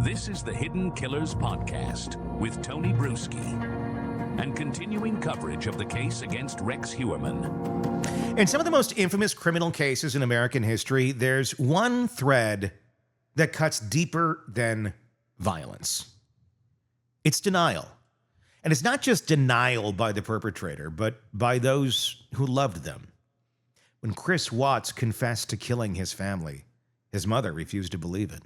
This is the Hidden Killers Podcast with Tony Brueski and continuing coverage of the case against Rex Heuermann. In some of the most infamous criminal cases in American history, there's one thread that cuts deeper than violence. It's denial. And it's not just denial by the perpetrator, but by those who loved them. When Chris Watts confessed to killing his family, his mother refused to believe it.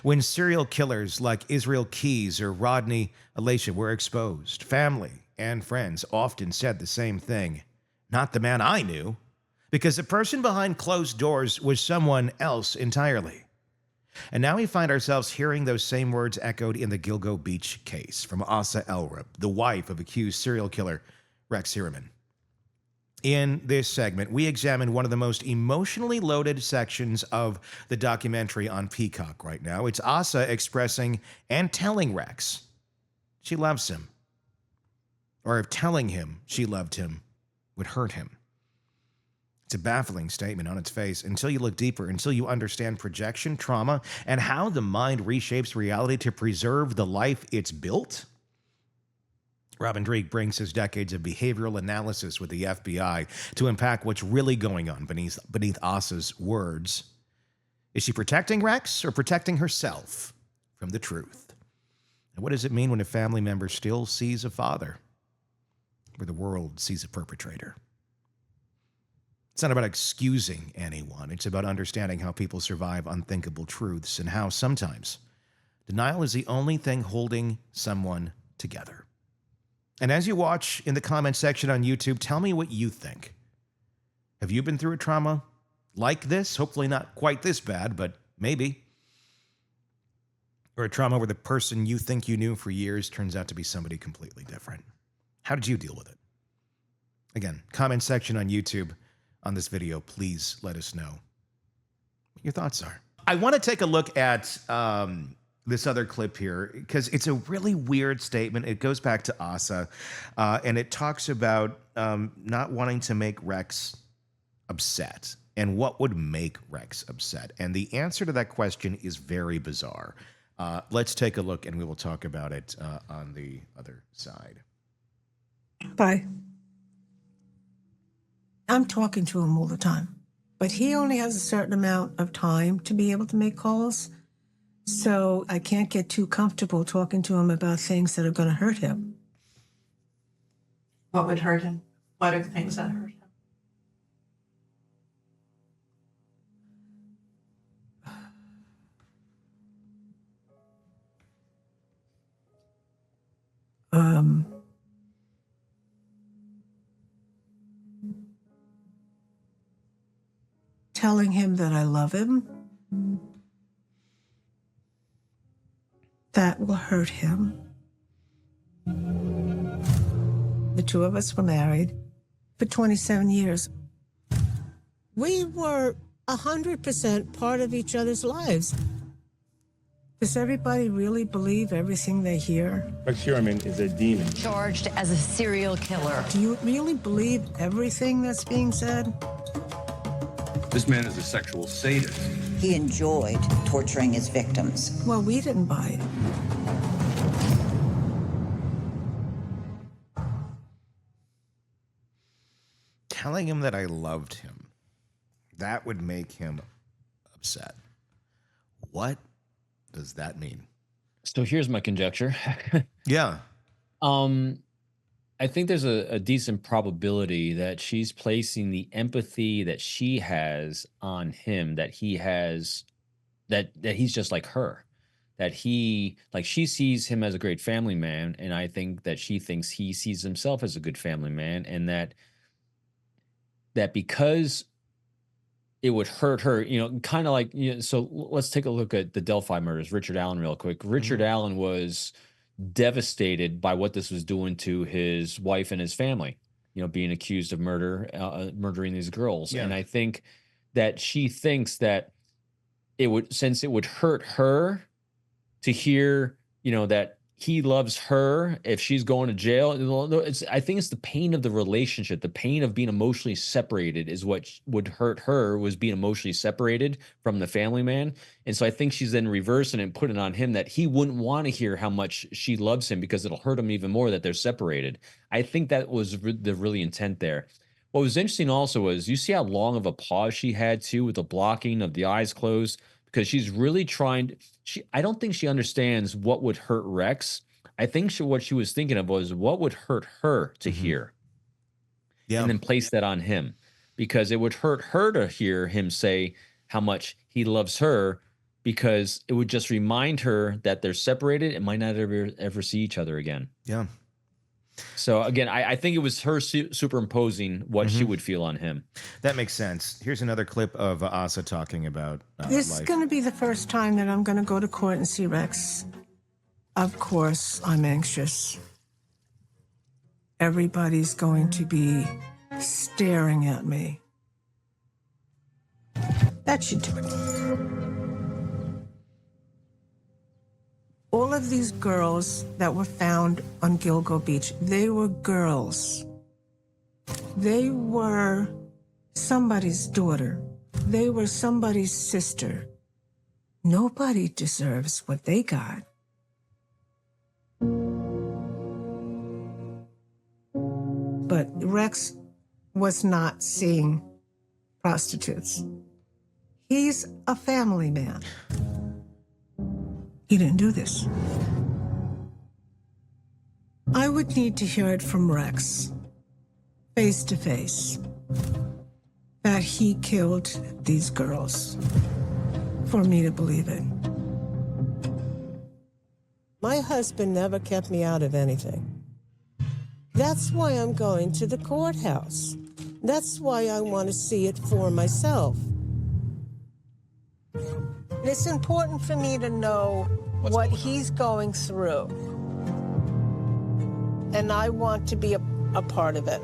When serial killers like Israel Keyes or Rodney Alatia were exposed, family and friends often said the same thing. Not the man I knew, because the person behind closed doors was someone else entirely. And now we find ourselves hearing those same words echoed in the Gilgo Beach case from Asa Ellerup, the wife of accused serial killer Rex Heuermann. In this segment, we examine one of the most emotionally loaded sections of the documentary on Peacock right now. It's Asa expressing and telling Rex she loves him, or if telling him she loved him would hurt him. It's a baffling statement on its face until you look deeper, until you understand projection, trauma, and how the mind reshapes reality to preserve the life it's built. Robin Dreeke brings his decades of behavioral analysis with the FBI to unpack what's really going on beneath Asa's words. Is she protecting Rex or protecting herself from the truth? And what does it mean when a family member still sees a father where the world sees a perpetrator? It's not about excusing anyone. It's about understanding how people survive unthinkable truths and how sometimes denial is the only thing holding someone together. And as you watch in the comment section on YouTube, tell me what you think. Have you been through a trauma like this? Hopefully not quite this bad, but maybe. Or a trauma where the person you think you knew for years turns out to be somebody completely different. How did you deal with it? Again, comment section on YouTube on this video. Please let us know what your thoughts are. I want to take a look at this other clip here, because it's a really weird statement. It goes back to Asa, and it talks about not wanting to make Rex upset and what would make Rex upset. And the answer to that question is very bizarre. Let's take a look, and we will talk about it on the other side. Bye. I'm talking to him all the time, but he only has a certain amount of time to be able to make calls. So I can't get too comfortable talking to him about things that are going to hurt him. What would hurt him? What are the things that hurt him? Telling him that I love him. That will hurt him. The two of us were married for 27 years. We were 100% part of each other's lives. Does everybody really believe everything they hear? Rex Heuermann is a demon. Charged as a serial killer. Do you really believe everything that's being said? This man is a sexual sadist. He enjoyed torturing his victims. Well, we didn't buy it. Telling him that I loved him, that would make him upset. What does that mean? So here's my conjecture. Yeah. I think there's a decent probability that she's placing the empathy that she has on him, that he has, that he's just like her, that she sees him as a great family man. And I think that she thinks he sees himself as a good family man, and that because it would hurt her, kind of like, so let's take a look at the Delphi murders, Richard Allen real quick. Richard Allen was devastated by what this was doing to his wife and his family, being accused of murdering these girls. Yeah. And I think that she thinks that since it would hurt her to hear, that he loves her if she's going to jail. I think it's the pain of the relationship, the pain of being emotionally separated is what would hurt her, was being emotionally separated from the family man. And so I think she's then reversing and putting on him that he wouldn't want to hear how much she loves him because it'll hurt him even more that they're separated. I think that was the really intent there. What was interesting also was you see how long of a pause she had too with the blocking of the eyes closed, because she's really trying. I don't think she understands what would hurt Rex. I think what she was thinking of was what would hurt her to hear, and then place that on him, because it would hurt her to hear him say how much he loves her, because it would just remind her that they're separated and might not ever see each other again. Yeah. So again, I think it was her superimposing what she would feel on him. That makes sense. Here's another clip of Asa talking about This is life. going to be the first time that I'm going to go to court and see Rex. Of course, I'm anxious. Everybody's going to be staring at me. That should do it. All of these girls that were found on Gilgo Beach, they were girls. They were somebody's daughter. They were somebody's sister. Nobody deserves what they got. But Rex was not seeing prostitutes. He's a family man. He didn't do this. I would need to hear it from Rex, face to face, that he killed these girls, for me to believe it. My husband never kept me out of anything. That's why I'm going to the courthouse. That's why I want to see it for myself. It's important for me to know what he's going through. And I want to be a part of it.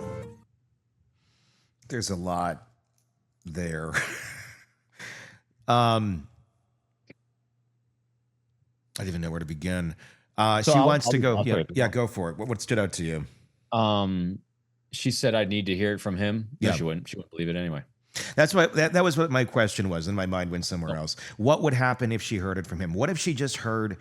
There's a lot there. I don't even know where to begin. She wants to go. Yeah, go for it. What stood out to you? She said, "I'd need to hear it from him." No, Yeah. she wouldn't. She wouldn't believe it anyway. That's what that was what my question was, and my mind went somewhere else. What would happen if she heard it from him? What if she just heard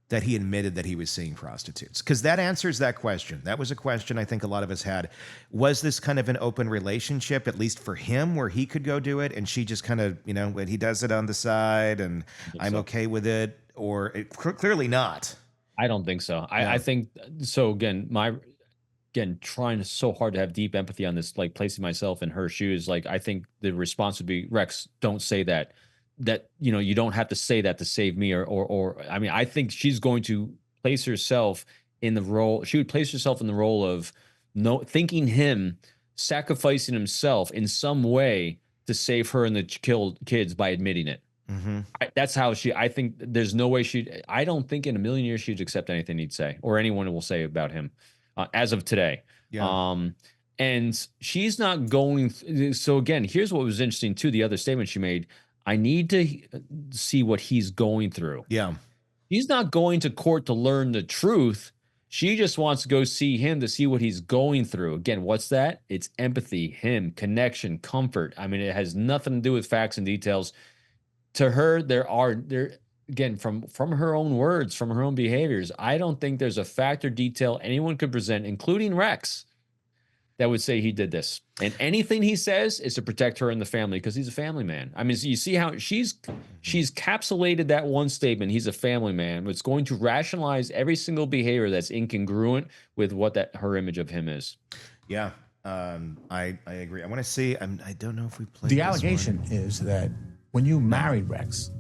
that he admitted that he was seeing prostitutes? Because that answers that question. That was a question I think a lot of us had. Was this kind of an open relationship, at least for him, where he could go do it, and she just kind of, when he does it on the side, and I'm okay with it, or clearly not? I don't think so. I think so. Again, trying so hard to have deep empathy on this, like placing myself in her shoes. Like, I think the response would be, Rex, don't say that. You don't have to say that to save me, or I mean, I think she's going to place herself in the role. She would place herself in the role of thinking him sacrificing himself in some way to save her and the killed kids by admitting it. That's how I think there's no way I don't think in a million years she'd accept anything he'd say or anyone will say about him as of today. Yeah. And she's not going. So again, here's what was interesting too. The other statement she made, I need to see what he's going through. Yeah. He's not going to court to learn the truth. She just wants to go see him to see what he's going through. Again, what's that? It's empathy, him, connection, comfort. I mean, it has nothing to do with facts and details. To her, there again, from her own words, from her own behaviors, I don't think there's a fact or detail anyone could present, including Rex, that would say he did this. And anything he says is to protect her and the family because he's a family man. I mean, so you see how she's capsulated that one statement, he's a family man, but it's going to rationalize every single behavior that's incongruent with what her image of him is. Yeah. I agree. I want to see. I don't know if we played The this allegation one. is that when you married Rex,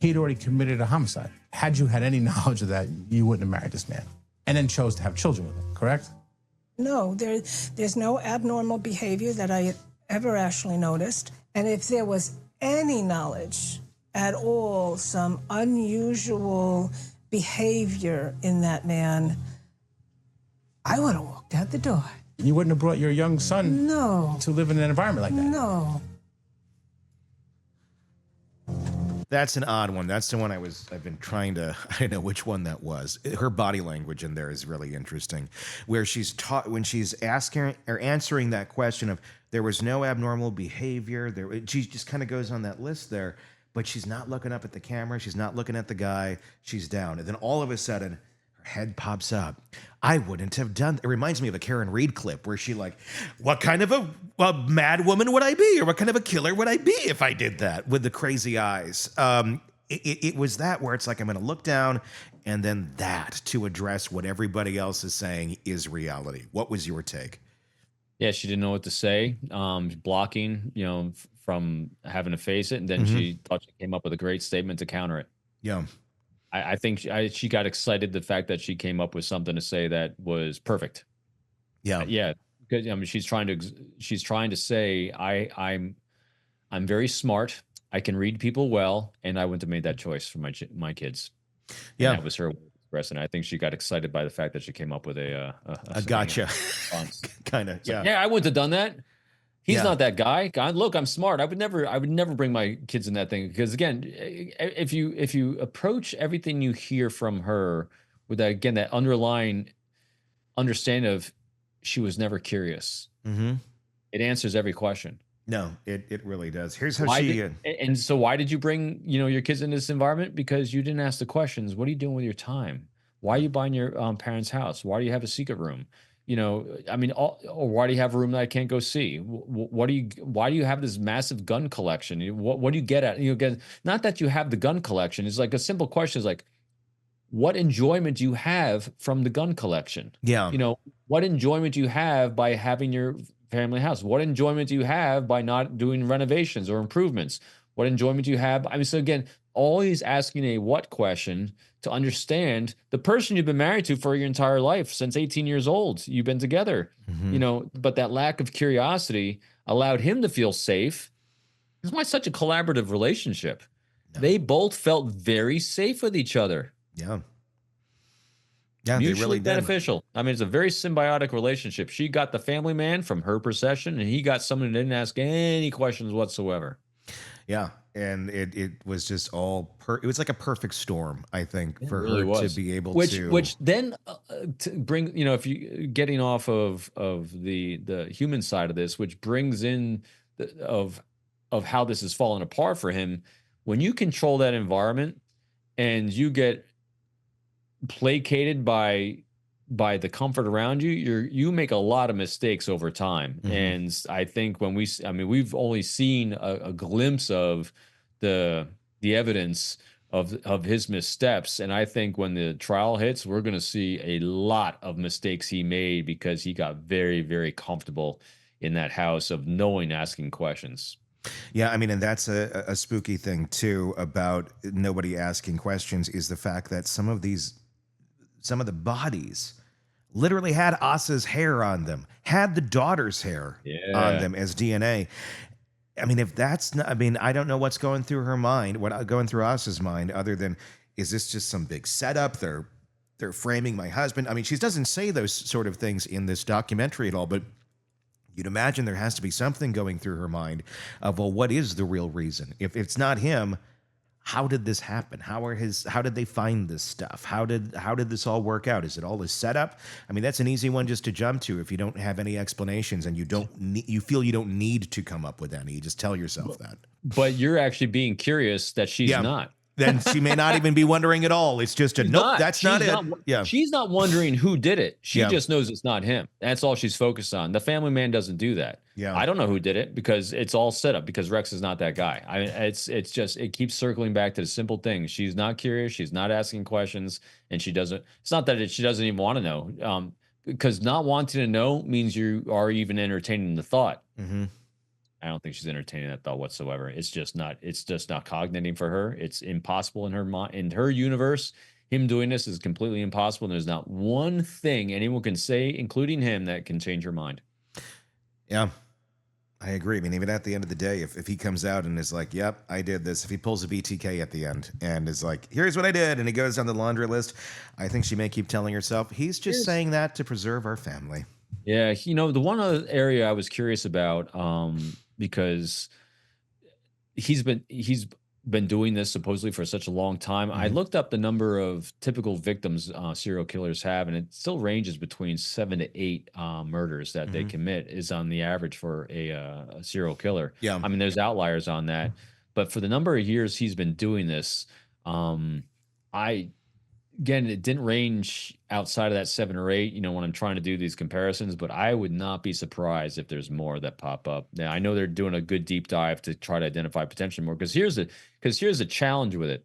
he'd already committed a homicide. Had you had any knowledge of that, you wouldn't have married this man and then chose to have children with him, correct? No, there's no abnormal behavior that I ever actually noticed. And if there was any knowledge at all, some unusual behavior in that man, I would have walked out the door. You wouldn't have brought your young son to live in an environment like that. No. That's an odd one. That's the one I've been trying to, I don't know which one that was. Her body language in there is really interesting, where she's taught when she's asking or answering that question of there was no abnormal behavior. She just kind of goes on that list there, but she's not looking up at the camera. She's not looking at the guy. She's down. And then all of a sudden, her head pops up. I wouldn't have done. It reminds me of a Karen Reed clip where she like, what kind of a mad woman would I be? Or what kind of a killer would I be if I did that with the crazy eyes? It was that where it's like, I'm going to look down and then that to address what everybody else is saying is reality. What was your take? Yeah, she didn't know what to say, blocking, from having to face it. And then she thought she came up with a great statement to counter it. Yeah. I think she got excited the fact that she came up with something to say that was perfect. Yeah. Yeah. Because I mean, she's trying to say, I'm very smart. I can read people well, and I wouldn't have made that choice for my kids. Yeah. And that was her expressing. I think she got excited by the fact that she came up with a gotcha. Kind of. So, Yeah. I wouldn't have done that. He's not that guy. Look, I'm smart. I would never bring my kids in that thing, because again, if you approach everything you hear from her with that, again, that underlying understanding of she was never curious, it answers every question. No, it really does. Here's how and so why did you bring your kids in this environment? Because you didn't ask the questions. What are you doing with your time? Why are you buying your parents' house? Why do you have a secret room? I mean, or why do you have a room that I can't go see? Why do you have this massive gun collection? What do you get at? Again, not that you have the gun collection. It's like a simple question is like, what enjoyment do you have from the gun collection? Yeah. What enjoyment do you have by having your family house? What enjoyment do you have by not doing renovations or improvements? What enjoyment do you have? I mean, so again, always asking a what question to understand the person you've been married to for your entire life, since 18 years old. You've been together, but that lack of curiosity allowed him to feel safe. That's why it's such a collaborative relationship. No. They both felt very safe with each other. Yeah. Yeah, mutually they really beneficial. I mean, it's a very symbiotic relationship. She got the family man from her procession, and he got someone who didn't ask any questions whatsoever. Yeah, and it was just all it was like a perfect storm, I think, for really her to be able to. Which then to bring, if you getting off of the human side of this, which brings in of how this has fallen apart for him. When you control that environment and you get placated by the comfort around you, you make a lot of mistakes over time. And I think when we've only seen a glimpse of the evidence of his missteps, and I think when the trial hits, we're going to see a lot of mistakes he made because he got very, very comfortable in that house of knowing asking questions. Yeah, I mean, and that's a spooky thing too about nobody asking questions, is the fact that some of the bodies literally had Asa's hair on them, had the daughter's hair on them as DNA. I mean, if that's not, I mean, I don't know what's going through her mind, going through Asa's mind, other than, is this just some big setup? They're framing my husband. I mean, she doesn't say those sort of things in this documentary at all, but you'd imagine there has to be something going through her mind of, well, what is the real reason? If it's not him, how did this happen? How did they find this stuff? How did this all work out? Is it all a setup? I mean, that's an easy one just to jump to if you don't have any explanations and you feel you don't need to come up with any. You just tell yourself that. But you're actually being curious that she's not. Then she may not even be wondering at all. It's just that's not it. Yeah. She's not wondering who did it. She just knows it's not him. That's all she's focused on. The family man doesn't do that. Yeah. I don't know who did it because it's all set up, because Rex is not that guy. It keeps circling back to the simple thing. She's not curious. She's not asking questions, and she doesn't. It's not that she doesn't even want to know. Because not wanting to know means you are even entertaining the thought. Mm-hmm. I don't think she's entertaining that thought whatsoever. It's just not cogniting for her. It's impossible in her mind, in her universe. Him doing this is completely impossible. And there's not one thing anyone can say, including him, that can change her mind. Yeah, I agree. I mean, even at the end of the day, if he comes out and is like, yep, I did this. If he pulls a BTK at the end and is like, here's what I did, and he goes down the laundry list, I think she may keep telling herself, he's just saying that to preserve our family. Yeah. The one other area I was curious about, because he's been doing this supposedly for such a long time. I looked up the number of typical victims serial killers have, and it still ranges between 7 to 8 murders that they commit is on the average for a serial killer. Yeah. I mean, there's outliers on that, but for the number of years he's been doing this, again, it didn't range outside of that 7 or 8, when I'm trying to do these comparisons, but I would not be surprised if there's more that pop up. Now, I know they're doing a good deep dive to try to identify potentially more, because here's the challenge with it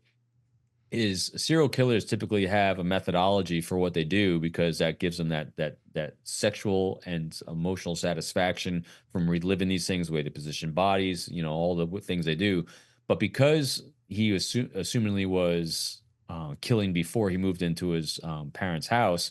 is serial killers typically have a methodology for what they do, because that gives them that sexual and emotional satisfaction from reliving these things, the way they position bodies, all the things they do. But because he assumingly was killing before he moved into his parents' house,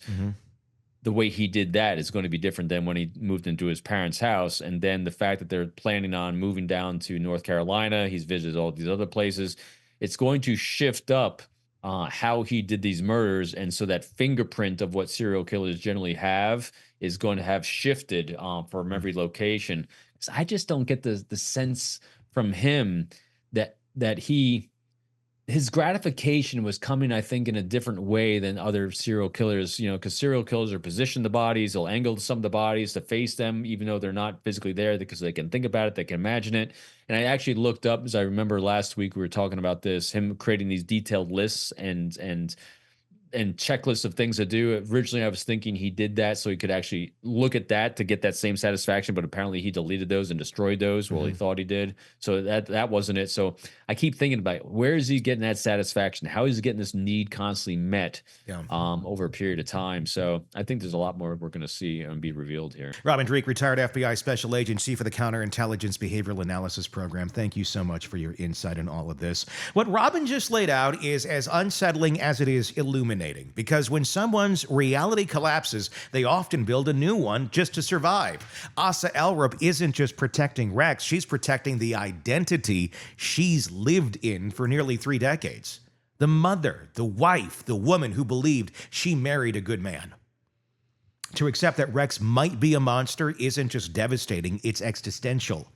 the way he did that is going to be different than when he moved into his parents' house. And then the fact that they're planning on moving down to North Carolina, he's visited all these other places, it's going to shift up how he did these murders. And so that fingerprint of what serial killers generally have is going to have shifted from every location. So I just don't get the sense from him that his gratification was coming, I think, in a different way than other serial killers, because serial killers are positioned the bodies, they'll angle some of the bodies to face them, even though they're not physically there, because they can think about it, they can imagine it. And I actually looked up, as I remember last week, we were talking about this, him creating these detailed lists and checklists of things to do. Originally, I was thinking he did that so he could actually look at that to get that same satisfaction, but apparently he deleted those and destroyed those. Well, he thought he did. So that wasn't it. So I keep thinking about where is he getting that satisfaction? How is he getting this need constantly met over a period of time? So I think there's a lot more we're going to see and be revealed here. Robin Dreeke, retired FBI Special Agent, Chief of the Counterintelligence Behavioral Analysis Program. Thank you so much for your insight in all of this. What Robin just laid out is as unsettling as it is illuminating. Because when someone's reality collapses, they often build a new one just to survive. Asa Ellerup isn't just protecting Rex, she's protecting the identity she's lived in for nearly 3 decades. The mother, the wife, the woman who believed she married a good man. To accept that Rex might be a monster isn't just devastating, it's existential.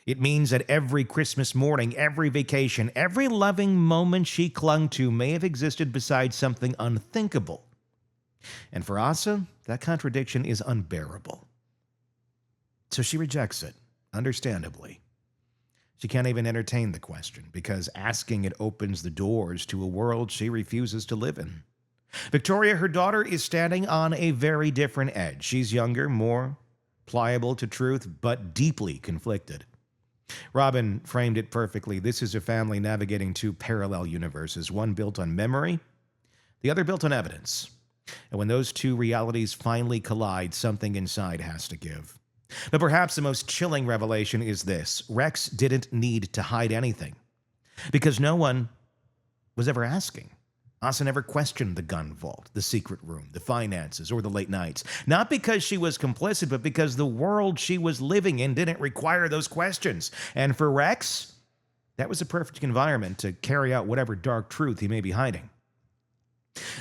It means that every Christmas morning, every vacation, every loving moment she clung to may have existed beside something unthinkable. And for Asa, that contradiction is unbearable. So she rejects it, understandably. She can't even entertain the question, because asking it opens the doors to a world she refuses to live in. Victoria, her daughter, is standing on a very different edge. She's younger, more pliable to truth, but deeply conflicted. Robin framed it perfectly. This is a family navigating 2 parallel universes, one built on memory, the other built on evidence. And when those 2 realities finally collide, something inside has to give. But perhaps the most chilling revelation is this: Rex didn't need to hide anything, because no one was ever asking. Asa never questioned the gun vault, the secret room, the finances, or the late nights. Not because she was complicit, but because the world she was living in didn't require those questions. And for Rex, that was a perfect environment to carry out whatever dark truth he may be hiding.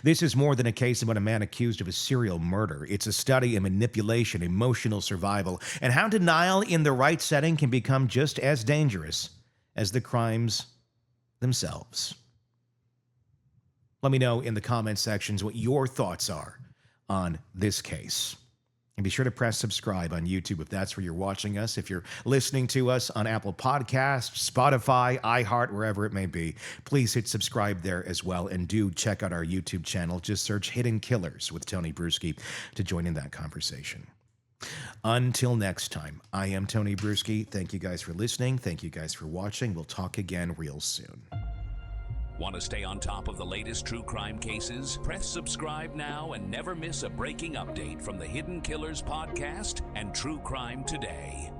This is more than a case about a man accused of a serial murder. It's a study in manipulation, emotional survival, and how denial in the right setting can become just as dangerous as the crimes themselves. Let me know in the comment sections what your thoughts are on this case. And be sure to press subscribe on YouTube if that's where you're watching us. If you're listening to us on Apple Podcasts, Spotify, iHeart, wherever it may be, please hit subscribe there as well. And do check out our YouTube channel. Just search Hidden Killers with Tony Brueski to join in that conversation. Until next time, I am Tony Brueski. Thank you guys for listening. Thank you guys for watching. We'll talk again real soon. Want to stay on top of the latest true crime cases? Press subscribe now and never miss a breaking update from the Hidden Killers podcast and True Crime Today.